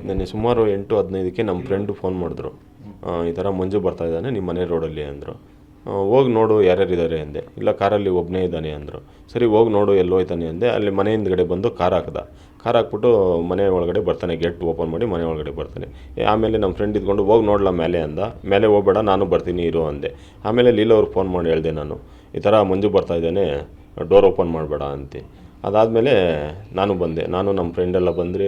ನೆನ್ನೆ ಸುಮಾರು 8:15ಕ್ಕೆ ನಮ್ಮ ಫ್ರೆಂಡು ಫೋನ್ ಮಾಡಿದ್ರು. ಈ ಥರ ಮಂಜು ಬರ್ತಾ ಇದ್ದಾನೆ ನಿಮ್ಮ ಮನೆ ರೋಡಲ್ಲಿ ಅಂದರು. ಹೋಗಿ ನೋಡು ಯಾರ್ಯಾರಿದ್ದಾರೆ ಅಂದೆ. ಇಲ್ಲ ಕಾರಲ್ಲಿ ಒಬ್ಬನೇ ಇದ್ದಾನೆ ಅಂದರು. ಸರಿ ಹೋಗಿ ನೋಡು ಎಲ್ಲೋಯ್ತಾನೆ ಅಂದೆ. ಅಲ್ಲಿ ಮನೆ ಹಿಂದ್ಗಡೆ ಬಂದು ಕಾರ್ ಹಾಕ್ಬಿಟ್ಟು ಮನೆ ಒಳಗಡೆ ಬರ್ತಾನೆ, ಗೇಟ್ ಓಪನ್ ಮಾಡಿ ಮನೆ ಒಳಗಡೆ ಬರ್ತಾನೆ. ಆಮೇಲೆ ನಮ್ಮ ಫ್ರೆಂಡ್ ಇದ್ಕೊಂಡು ಹೋಗಿ ನೋಡಲ ಮೇಲೆ ಅಂದ. ಮೇಲೆ ಹೋಗ್ಬೇಡ ನಾನು ಬರ್ತೀನಿ ಇರು ಅಂದೆ. ಆಮೇಲೆ ಲೀಲಾ ಅವ್ರಿಗೆ ಫೋನ್ ಮಾಡಿ ಹೇಳಿದೆ ನಾನು, ಈ ಥರ ಮಂಜು ಬರ್ತಾ ಇದ್ದಾನೆ, ಡೋರ್ ಓಪನ್ ಮಾಡಬೇಡ ಅಂತ. ಅದಾದಮೇಲೆ ನಾನು ಬಂದೆ. ನಾನು ನಮ್ಮ ಫ್ರೆಂಡೆಲ್ಲ ಬಂದರೆ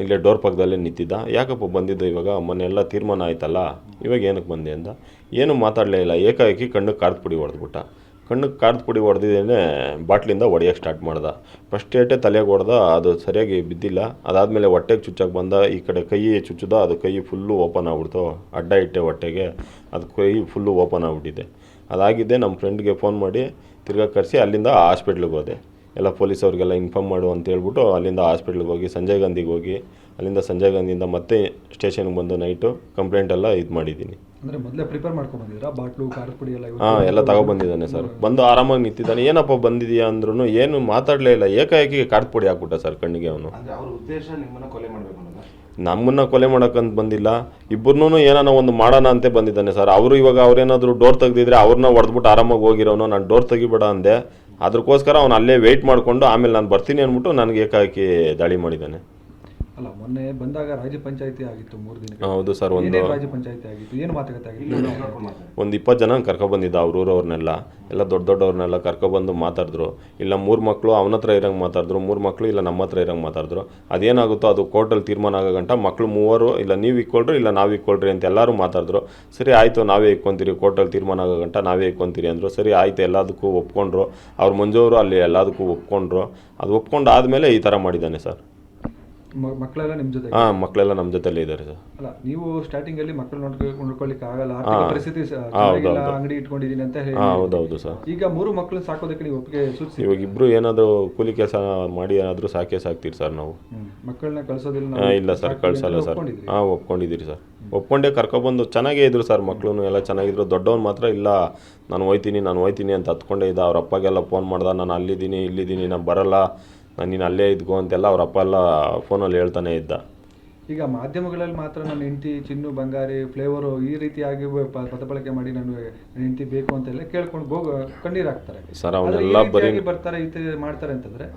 ಇಲ್ಲೇ ಡೋರ್ ಪಕ್ಕದಲ್ಲೇ ನಿಂತಿದ್ದ. ಯಾಕಪ್ಪ ಬಂದಿದ್ದು ಇವಾಗ, ಮೊನ್ನೆಲ್ಲ ತೀರ್ಮಾನ ಆಯ್ತಲ್ಲ, ಇವಾಗ ಏನಕ್ಕೆ ಬಂದೆ ಅಂದ. ಏನೂ ಮಾತಾಡಲೇ ಇಲ್ಲ. ಏಕಾಏಕಿ ಕಣ್ಣಿಗೆ ಖಾರದ ಪುಡಿ ಹೊಡೆದ್ಬಿಟ್ಟ. ಕಣ್ಣಿಗೆ ಖಾರದ ಪುಡಿ ಹೊಡೆದಿದ್ದೇನೆ ಬಾಟ್ಲಿಂದ ಹೊಡೆಯೋಕ್ಕೆ ಸ್ಟಾರ್ಟ್ ಮಾಡ್ದೆ. ಫಸ್ಟ್ ಏಟೆ ತಲೆಗೆ ಹೊಡೆದ, ಅದು ಸರಿಯಾಗಿ ಬಿದ್ದಿಲ್ಲ. ಅದಾದಮೇಲೆ ಹೊಟ್ಟೆಗೆ ಚುಚ್ಚಕ್ಕೆ ಬಂದ. ಈ ಕಡೆ ಕೈ ಚುಚ್ಚದ, ಅದು ಕೈ ಫುಲ್ಲು ಓಪನ್ ಆಗ್ಬಿಡ್ತು. ಅಡ್ಡ ಇಟ್ಟೆ ಹೊಟ್ಟೆಗೆ, ಅದು ಕೈ ಫುಲ್ಲು ಓಪನ್ ಆಗಿಬಿಟ್ಟಿದೆ. ಅದಾಗಿದ್ದೆ ನಮ್ಮ ಫ್ರೆಂಡ್ಗೆ ಫೋನ್ ಮಾಡಿ ತಿರ್ಗಾ ಕರೆಸಿ ಅಲ್ಲಿಂದ ಹಾಸ್ಪಿಟ್ಲಿಗೆ ಹೋದೆ. ಎಲ್ಲ ಪೊಲೀಸವ್ರಿಗೆಲ್ಲ ಇನ್ಫಾರ್ಮ್ ಮಾಡು ಅಂತ ಹೇಳ್ಬಿಟ್ಟು ಅಲ್ಲಿಂದ ಹಾಸ್ಪಿಟ್ಲಿಗೆ ಹೋಗಿ ಸಂಜಯ್ ಗಾಂಧಿಗೆ ಹೋಗಿ, ಅಲ್ಲಿಂದ ಸಂಜಯ್ ಗಾಂಧಿಯಿಂದ ಮತ್ತೆ ಸ್ಟೇಷನ್ಗೆ ಬಂದು ನೈಟು ಕಂಪ್ಲೇಂಟೆಲ್ಲ ಇದು ಮಾಡಿದ್ದೀನಿ. ಅಂದರೆ ಮೊದಲೇ ಪ್ರಿಪೇರ್ ಮಾಡ್ಕೊಂಡು ಬಂದಿದ್ದೀರಾ ಬಾಟ್ಲು ಖಾರದ ಪುಡಿ ಎಲ್ಲ? ಹಾಂ, ಎಲ್ಲ ತಗೊಬಂದಿದ್ದಾನೆ ಸರ್. ಬಂದು ಆರಾಮಾಗಿ ನಿಂತಿದ್ದಾನೆ. ಏನಪ್ಪ ಬಂದಿದೆಯಾ ಅಂದ್ರೂ ಏನು ಮಾತಾಡಲೇ ಇಲ್ಲ. ಏಕಾಏಕಿ ಖಾರದ ಪುಡಿ ಹಾಕ್ಬಿಟ್ಟ ಸರ್ ಕಣ್ಣಿಗೆ. ಅವನು ನಮ್ಮನ್ನು ಕೊಲೆ ಮಾಡೋಕ್ಕಂತ ಬಂದಿಲ್ಲ. ಇಬ್ಬರನ್ನೂ ಏನಾನ ಒಂದು ಮಾಡೋಣ ಅಂತ ಬಂದಿದ್ದಾನೆ ಸರ್. ಅವರು ಇವಾಗ ಅವ್ರೇನಾದರೂ ಡೋರ್ ತೆಗೆದಿದ್ರೆ ಅವ್ರನ್ನ ಹೊಡೆದ್ಬಿಟ್ಟು ಆರಾಮಾಗಿ ಹೋಗಿರೋನು. ನಾನು ಡೋರ್ ತೆಗಿಬೇಡ ಅಂದೆ. ಅದಕ್ಕೋಸ್ಕರ ಅವ್ನು ಅಲ್ಲೇ ವೆಯ್ಟ್ ಮಾಡಿಕೊಂಡು ಆಮೇಲೆ ನಾನು ಬರ್ತೀನಿ ಅಂದ್ಬಿಟ್ಟು ನನಗೆ ಏಕಾಏಕಿ ದಾಳಿ ಮಾಡಿದ್ದಾನೆ. ಅಲ್ಲ, ಮೊನ್ನೆ ಬಂದಾಗ ರಾಜ್ಯ ಪಂಚಾಯತಿ ಆಗಿತ್ತು 3 ದಿನ. ಹೌದು ಸರ್. ಒಂದು ರಾಜ್ಯ ಪಂಚಾಯತಿ ಆಗಿತ್ತು, ಏನು ಮಾತುಕತೆ ಆಗಿತ್ತು? ಒಂದು 20 ಜನ ಕರ್ಕೊಬಂದಿದ್ದ ಅವ್ರವ್ರನ್ನೆಲ್ಲ, ಎಲ್ಲ ದೊಡ್ಡವ್ರನ್ನೆಲ್ಲ ಕರ್ಕೊಬಂದು ಮಾತಾಡಿದ್ರು. ಇಲ್ಲ 3 ಮಕ್ಕಳು ಅವನ ಹತ್ರ ಇರೋಂಗೆ ಮಾತಾಡಿದ್ರು, 3 ಮಕ್ಕಳು ಇಲ್ಲ ನಮ್ಮ ಹತ್ರ ಇರೋಂಗೆ ಮಾತಾಡಿದ್ರು. ಅದೇನಾಗುತ್ತೋ ಅದು ಕೋರ್ಟಲ್ಲಿ ತೀರ್ಮಾನ ಆಗೋ ಗಂಟ ಮಕ್ಕಳು 3 ಇಲ್ಲ ನೀವು ಇಕ್ಕೊಳ್ರಿ ಇಲ್ಲ ನಾವು ಇಕ್ಕೊಳ್ರಿ ಅಂತ ಎಲ್ಲರೂ ಮಾತಾಡಿದ್ರು. ಸರಿ ಆಯಿತು, ನಾವೇ ಇಕ್ಕೊಂತೀರಿ, ಕೋರ್ಟಲ್ಲಿ ತೀರ್ಮಾನ ಆಗೋ ಗಂಟ ನಾವೇ ಇಕ್ಕೊಂತೀರಿ ಅಂದರು. ಸರಿ ಆಯಿತು, ಎಲ್ಲದಕ್ಕೂ ಒಪ್ಕೊಂಡ್ರು. ಅವ್ರು ಮಂಜುವರು ಅಲ್ಲಿ ಎಲ್ಲದಕ್ಕೂ ಒಪ್ಕೊಂಡ್ರು. ಅದು ಒಪ್ಕೊಂಡು ಆದಮೇಲೆ ಈ ಥರ ಮಾಡಿದ್ದಾನೆ ಸರ್. ಮಕ್ಕಳೆಲ್ಲ ನಿಮ್ಮ ಜೊತೆ? ಹಾಂ, ಮಕ್ಕಳೆಲ್ಲ ನಮ್ಮ ಜೊತೆಲೇ ಇದ್ದಾರೆ ಸರ್. ಅಲ್ಲ, ನೀವು ಸ್ಟಾರ್ಟಿಂಗಲ್ಲಿ ಮಕ್ಕಳು ನೋಡ್ಕೊಳ್ಳಿಕ್ಕೆ ಆಗಲ್ಲ, ಪರಿಸ್ಥಿತಿ ಅಂಗಡಿ ಇಟ್ಕೊಂಡಿದ್ದೀನಿ ಅಂತ ಹೇಳಿ. ಹೌದೌದು ಸರ್. ಈಗ 3 ಮಕ್ಕಳು ಸಾಕೋದಕ್ಕೆ ನೀವು ಒಪ್ಪಿಗೆ ಸೂಚಿಸಿ? ಇವಾಗ ಇಬ್ಬರು ಏನಾದರೂ ಕೂಲಿ ಕೆಲಸ ಮಾಡಿ ಏನಾದರೂ ಸಾಕ್ತೀರಿ ಸರ್ ನಾವು. ಮಕ್ಕಳನ್ನ ಕಳಿಸೋದಿಲ್ಲ? ಇಲ್ಲ ಸರ್, ಕಳ್ಸಲ್ಲ ಸರ್. ಹಾಂ, ಒಪ್ಕೊಂಡಿದ್ದೀರಿ ಸರ್. ಒಪ್ಕೊಂಡೇ ಕರ್ಕೊಬಂದು ಚೆನ್ನಾಗೇ ಇದ್ರು ಸರ್. ಮಕ್ಕಳು ಎಲ್ಲ ಚೆನ್ನಾಗಿದ್ರು. ದೊಡ್ಡವನು ಮಾತ್ರ ಇಲ್ಲ ನಾನು ಹೋಯ್ತೀನಿ ಅಂತ ಹತ್ಕೊಂಡೇ ಇದ್ದ. ಅವ್ರ ಅಪ್ಪಗೆಲ್ಲ ಫೋನ್ ಮಾಡ್ದೆ, ನಾನು ಇಲ್ಲಿದ್ದೀನಿ, ನಾನು ಬರಲ್ಲ, ನೀನು ಅಲ್ಲೇ ಇದ್ಕೋ ಅಂತೆಲ್ಲ ಅವ್ರ ಅಪ್ಪ ಎಲ್ಲ ಫೋನಲ್ಲಿ ಹೇಳ್ತಾನೆ ಇದ್ದ. ಈಗ ಮಾಧ್ಯಮಗಳಲ್ಲಿ ಮಾತ್ರ ನನ್ನ ಹೆಂಡತಿ ಚಿನ್ನು ಬಂಗಾರಿ ಫ್ಲೇವರು ಈ ರೀತಿಯಾಗಿ ಪದಬಳಕೆ ಮಾಡಿ ನನ್ನ ಹೆಂಡತಿ ಬೇಕು ಅಂತೆಲ್ಲ ಕೇಳ್ಕೊಂಡು ಕಣ್ಣೀರು ಹಾಕ್ತಾರೆ ಸರ್. ಅವನ್ನೆಲ್ಲ ಬರೀ ಬರ್ತಾರೆ ಮಾಡ್ತಾರೆ ಅಂತಂದ್ರೆ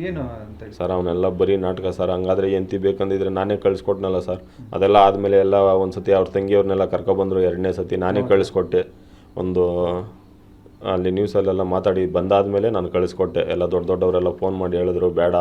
ಏನು ಅಂತ ಸರ್, ಅವನ್ನೆಲ್ಲ ಬರೀ ನಾಟಕ ಸರ್. ಹಂಗಾದ್ರೆ ಹೆಂಡತಿ ಬೇಕಂದಿದ್ರೆ ನಾನೇ ಕಳಿಸ್ಕೊಟ್ನಲ್ಲ ಸರ್. ಅದೆಲ್ಲ ಆದಮೇಲೆ ಎಲ್ಲ ಒಂದು ಸತಿ ಅವ್ರ ತಂಗಿಯವ್ರನ್ನೆಲ್ಲ ಕರ್ಕೊಬಂದರು. 2ನೇ ಸತಿ ನಾನೇ ಕಳಿಸ್ಕೊಟ್ಟೆ. ಒಂದು ಅಲ್ಲಿ ನ್ಯೂಸಲ್ಲೆಲ್ಲ ಮಾತಾಡಿ ಬಂದಾದಮೇಲೆ ನಾನು ಕಳಿಸ್ಕೊಟ್ಟೆ. ಎಲ್ಲ ದೊಡ್ಡವರೆಲ್ಲ ಫೋನ್ ಮಾಡಿ ಹೇಳಿದ್ರು ಬೇಡ